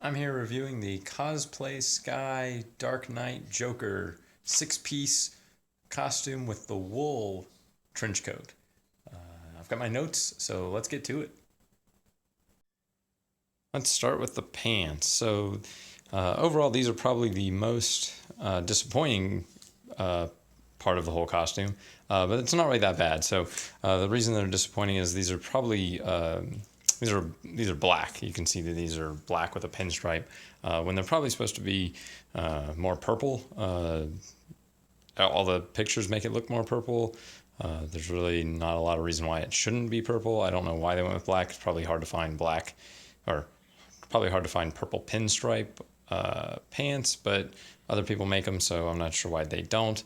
I'm here reviewing the Cosplaysky Dark Knight Joker 6-piece costume with the wool trench coat. I've got my notes, so let's get to it. Let's start with the pants. Overall, these are probably the most disappointing part of the whole costume, but it's not really that bad. The reason they're disappointing is these are probably these are black. You can see that these are black with a pinstripe when they're probably supposed to be more purple. All the pictures make it look more purple. There's really not a lot of reason why it shouldn't be purple. I don't know why they went with black. It's probably hard to find black, or probably hard to find purple pinstripe pants, but other people make them, so I'm not sure why they don't.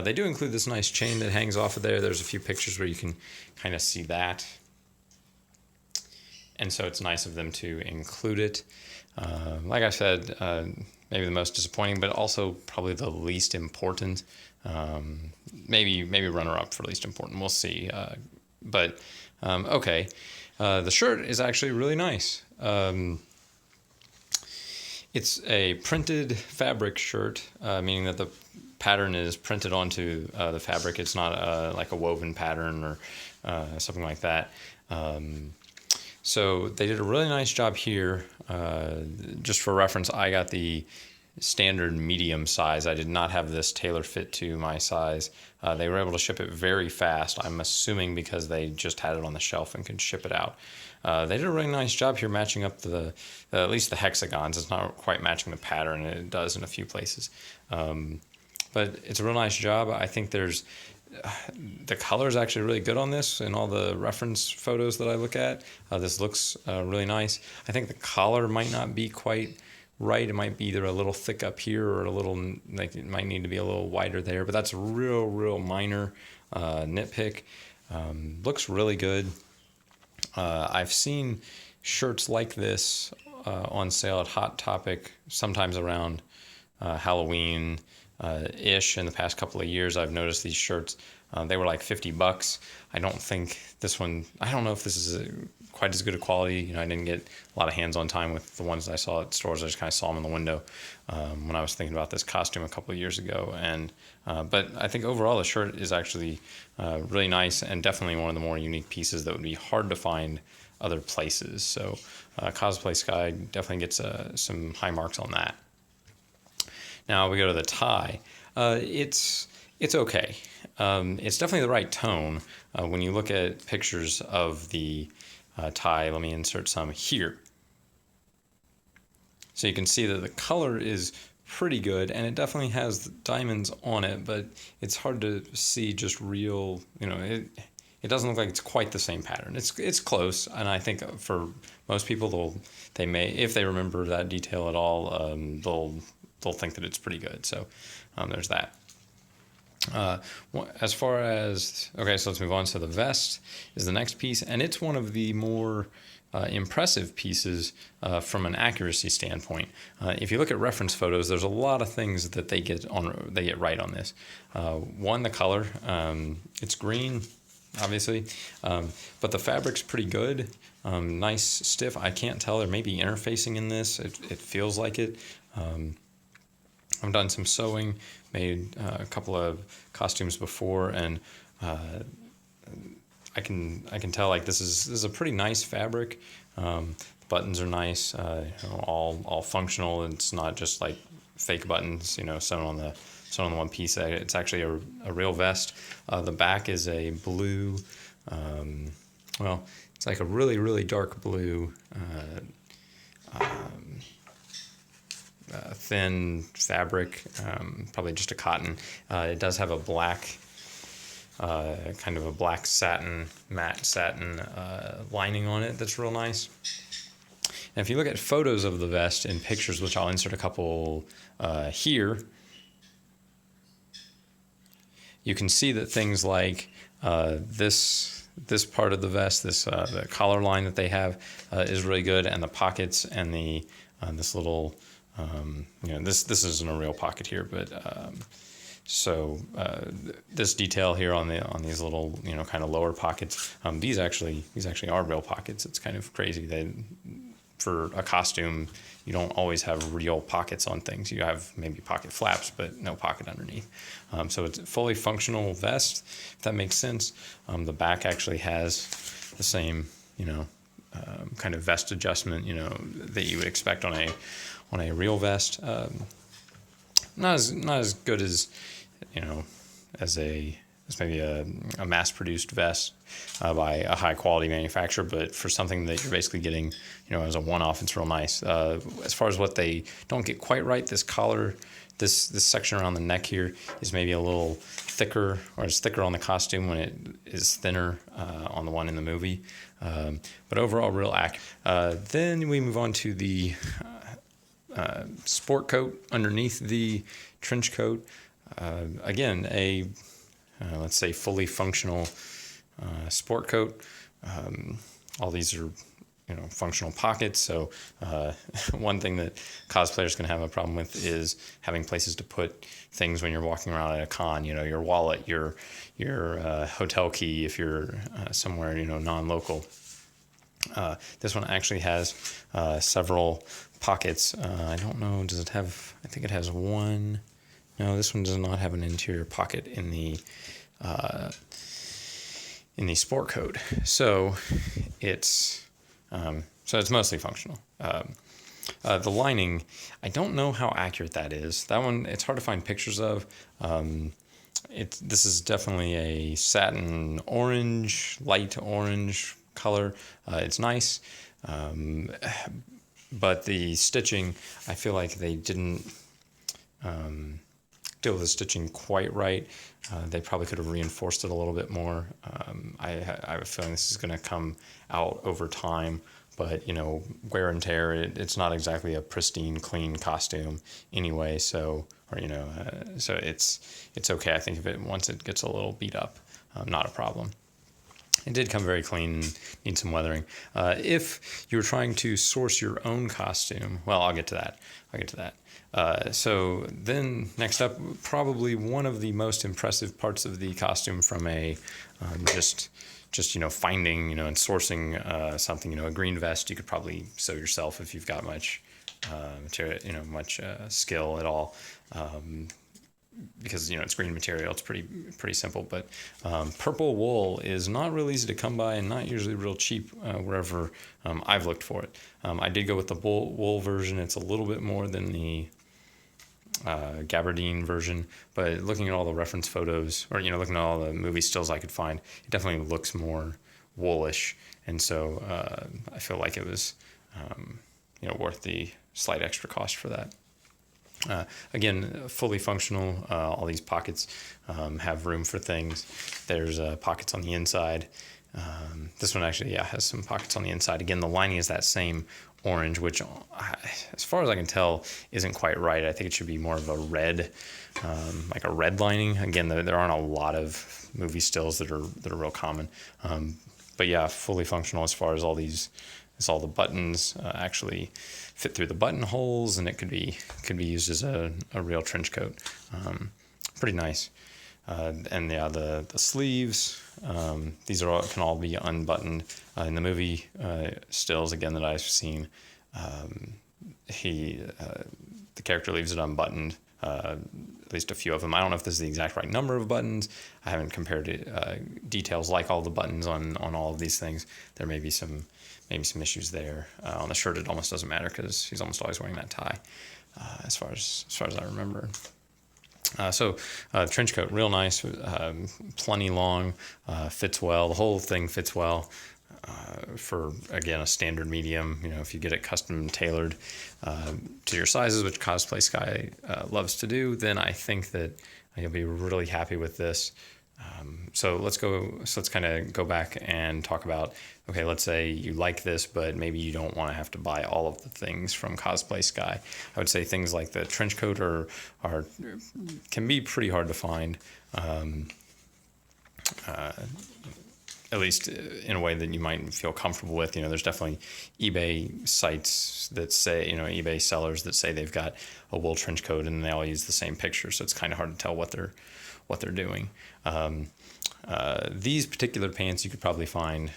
They do include this nice chain that hangs off of there. There's a few pictures where you can kind of see that. And so it's nice of them to include it. Like I said, maybe the most disappointing, but also probably the least important. Maybe runner-up for least important. We'll see. Okay. The shirt is actually really nice. It's a printed fabric shirt, meaning that the pattern is printed onto the fabric. It's not like a woven pattern or something like that. So they did a really nice job here. Just for reference, I got the standard medium size. I did not have this tailor fit to my size. They were able to ship it very fast, I'm assuming because they just had it on the shelf and could ship it out. They did a really nice job here matching up at least the hexagons. It's not quite matching the pattern. It does in a few places. But it's a real nice job. I think the color is actually really good on this in all the reference photos that I look at. This looks really nice. I think the collar might not be quite right. It might be either a little thick up here or a little, like it might need to be a little wider there, but that's a real minor nitpick. Looks really good. I've seen shirts like this on sale at Hot Topic, sometimes around Halloween ish. In the past couple of years, I've noticed these shirts. They were like $50. I don't think this one. I don't know if this is quite as good a quality. I didn't get a lot of hands-on time with the ones I saw at stores. I just kind of saw them in the window when I was thinking about this costume a couple of years ago. But I think overall the shirt is actually really nice and definitely one of the more unique pieces that would be hard to find other places. So Cosplaysky definitely gets some high marks on that. Now we go to the tie. It's okay. It's definitely the right tone. When you look at pictures of the tie, let me insert some here. So you can see that the color is pretty good, and it definitely has diamonds on it, but it's hard to see just real, it doesn't look like it's quite the same pattern. It's close, and I think for most people, they may, if they remember that detail at all, they'll think that it's pretty good. So there's that. As far as, okay, so let's move on. So the vest is the next piece, and it's one of the more impressive pieces from an accuracy standpoint. If you look at reference photos, there's a lot of things that they get right on this. One, the color. It's green, obviously, but the fabric's pretty good. Nice, stiff. I can't tell. There may be interfacing in this. It feels like it. I've done some sewing, made a couple of costumes before, and I can tell like this is a pretty nice fabric. The buttons are nice, all functional. It's not just like fake buttons, sewn on the one piece. It's actually a real vest. The back is a blue. It's like a really dark blue. Thin fabric, probably just a cotton. It does have a black, kind of a black satin, matte satin lining on it that's real nice. And if you look at photos of the vest in pictures, which I'll insert a couple here, you can see that things like this part of the vest, the collar line that they have is really good, and the pockets and this little this isn't a real pocket here, but this detail here on these little kind of lower pockets, these actually are real pockets. It's kind of crazy. for a costume, you don't always have real pockets on things. You have maybe pocket flaps, but no pocket underneath. So it's a fully functional vest, if that makes sense. The back actually has the same, kind of vest adjustment, that you would expect on a real vest. Not as good as, as maybe a mass-produced vest by a high-quality manufacturer, but for something that you're basically getting, as a one-off, it's real nice. As far as what they don't get quite right, this collar, this section around the neck here is maybe a little thicker, or it's thicker on the costume when it is thinner on the one in the movie. But overall, real accurate. Then we move on to the sport coat underneath the trench coat. Again, let's say fully functional sport coat. All these are, functional pockets. So one thing that cosplayers can have a problem with is having places to put things when you're walking around at a con. Your wallet, your hotel key if you're somewhere non-local. This one actually has several pockets. I don't know. Does it have? I think it has one. No, this one does not have an interior pocket in the sport coat. So it's mostly functional. The lining, I don't know how accurate that is. That one, it's hard to find pictures of. This is definitely a satin orange, light orange color. It's nice. But the stitching, I feel like they didn't deal with the stitching quite right. They probably could have reinforced it a little bit more. I have a feeling this is going to come out over time, but wear and tear. It's not exactly a pristine, clean costume anyway. So it's okay. I think once it gets a little beat up, not a problem. It did come very clean and need some weathering. If you're trying to source your own costume, well, I'll get to that. So then next up, probably one of the most impressive parts of the costume from a just finding, and sourcing something, a green vest you could probably sew yourself if you've got much material, much skill at all. Because it's green material, it's pretty simple. But purple wool is not real easy to come by and not usually real cheap wherever I've looked for it. I did go with the wool version. It's a little bit more than the gabardine version, but looking at all the reference photos, or looking at all the movie stills I could find, it definitely looks more woolish, and so I feel like it was worth the slight extra cost for that. Again, fully functional. All these pockets have room for things. There's pockets on the inside. This one actually, has some pockets on the inside. Again, the lining is that same orange, which, as far as I can tell, isn't quite right. I think it should be more of a red, like a red lining. Again, there aren't a lot of movie stills that are real common. But yeah, fully functional as far as all the buttons actually fit through the buttonholes, and it could be used as a real trench coat. Pretty nice. And the sleeves, these can all be unbuttoned. In the movie stills, again, that I've seen, the character leaves it unbuttoned, at least a few of them. I don't know if this is the exact right number of buttons. I haven't compared details like all the buttons on all of these things. There may be some issues there. On the shirt, it almost doesn't matter because he's almost always wearing that tie, as far as I remember. So trench coat, real nice, plenty long, fits well. The whole thing fits well for, again, a standard medium. If you get it custom tailored to your sizes, which Cosplaysky loves to do, then I think that you'll be really happy with this. So let's kind of go back and talk about, okay, let's say you like this, but maybe you don't want to have to buy all of the things from Cosplaysky. I would say things like the trench coat can be pretty hard to find, at least in a way that you might feel comfortable with. There's definitely eBay sites that say, eBay sellers that say they've got a wool trench coat and they all use the same picture, so it's kind of hard to tell what they're doing. These particular pants you could probably find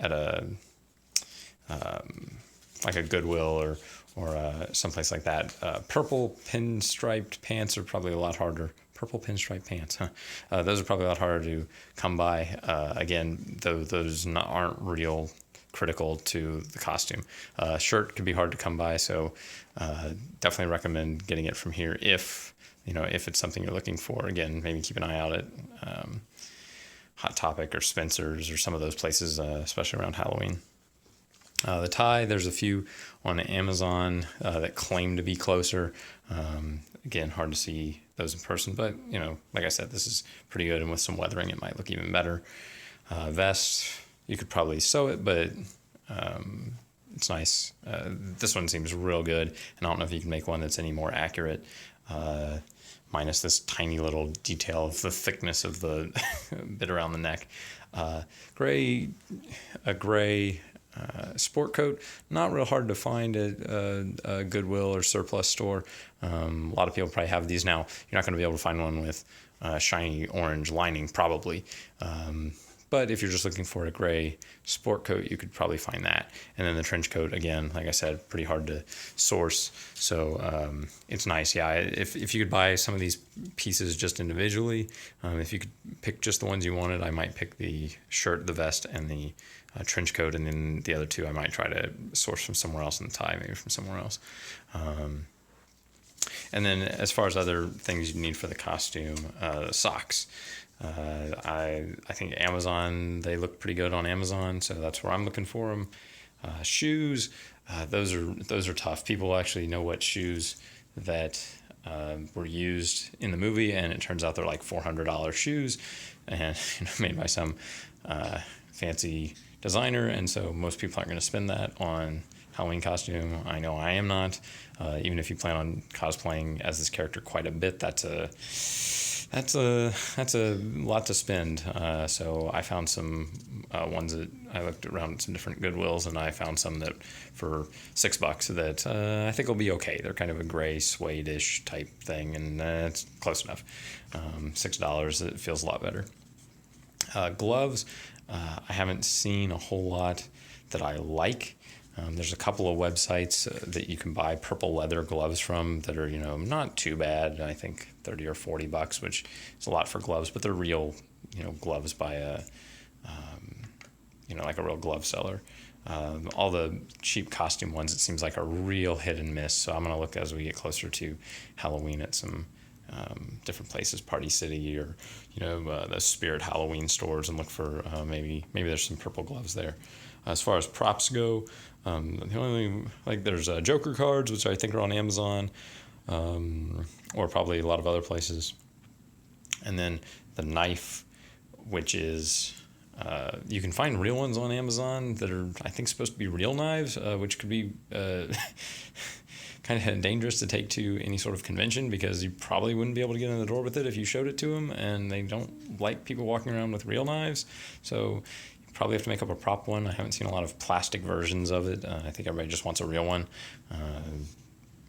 at a like a Goodwill or someplace like that. Purple pinstriped pants are probably a lot harder. Purple pinstripe pants, huh? Those are probably a lot harder to come by. Again, those aren't real critical to the costume. Shirt could be hard to come by, so definitely recommend getting it from here if it's something you're looking for. Again, maybe keep an eye out at Hot Topic or Spencer's or some of those places, especially around Halloween. The tie, there's a few on Amazon that claim to be closer. Again, hard to see those in person, but like I said, this is pretty good, and with some weathering, it might look even better. Vest, you could probably sew it, but it's nice. This one seems real good, and I don't know if you can make one that's any more accurate, minus this tiny little detail of the thickness of the bit around the neck. A gray sport coat, not real hard to find at a Goodwill or surplus store. A lot of people probably have these now. You're not going to be able to find one with shiny orange lining, probably. But if you're just looking for a gray sport coat, you could probably find that. And then the trench coat, again, like I said, pretty hard to source. So it's nice. Yeah, if you could buy some of these pieces just individually, if you could pick just the ones you wanted, I might pick the shirt, the vest, and the trench coat. And then the other two, I might try to source from somewhere else, and the tie maybe from somewhere else. And then as far as other things you need for the costume, socks. I think Amazon, they look pretty good on Amazon, so that's where I'm looking for them. Shoes, those are tough. People actually know what shoes that were used in the movie, and it turns out they're like $400 shoes, and made by some fancy designer, and so most people aren't going to spend that on Halloween costume. I know I am not. Even if you plan on cosplaying as this character quite a bit, that's a lot to spend. So I found some ones that I looked around at some different Goodwills, and I found some that for $6 that I think will be okay. They're kind of a gray suede-ish type thing, and it's close enough. $6, it feels a lot better. Gloves, I haven't seen a whole lot that I like. There's a couple of websites that you can buy purple leather gloves from that are, not too bad. I think $30 or $40, which is a lot for gloves, but they're real, gloves by a, like a real glove seller. All the cheap costume ones, it seems like, are real hit and miss. So I'm going to look as we get closer to Halloween at some different places, Party City or, the Spirit Halloween stores, and look for maybe there's some purple gloves there. As far as props go, the only there's Joker cards, which I think are on Amazon, or probably a lot of other places. And then the knife, which is you can find real ones on Amazon that are, I think, supposed to be real knives, which could be kind of dangerous to take to any sort of convention, because you probably wouldn't be able to get in the door with it if you showed it to them, and they don't like people walking around with real knives. So probably have to make up a prop one. I haven't seen a lot of plastic versions of it. I think everybody just wants a real one,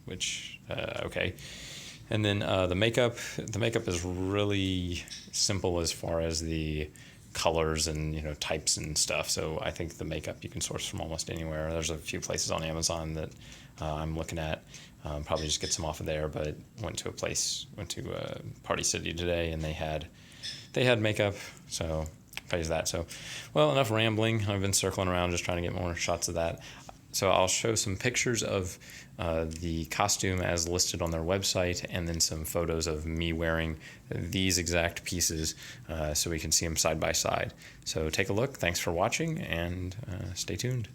which, okay. And then the makeup is really simple as far as the colors and, types and stuff. So I think the makeup you can source from almost anywhere. There's a few places on Amazon that I'm looking at. Probably just get some off of there, but went to Party City today, and they had makeup, so phase that. So, well, enough rambling. I've been circling around just trying to get more shots of that. So I'll show some pictures of the costume as listed on their website, and then some photos of me wearing these exact pieces so we can see them side by side. So take a look. Thanks for watching, and stay tuned.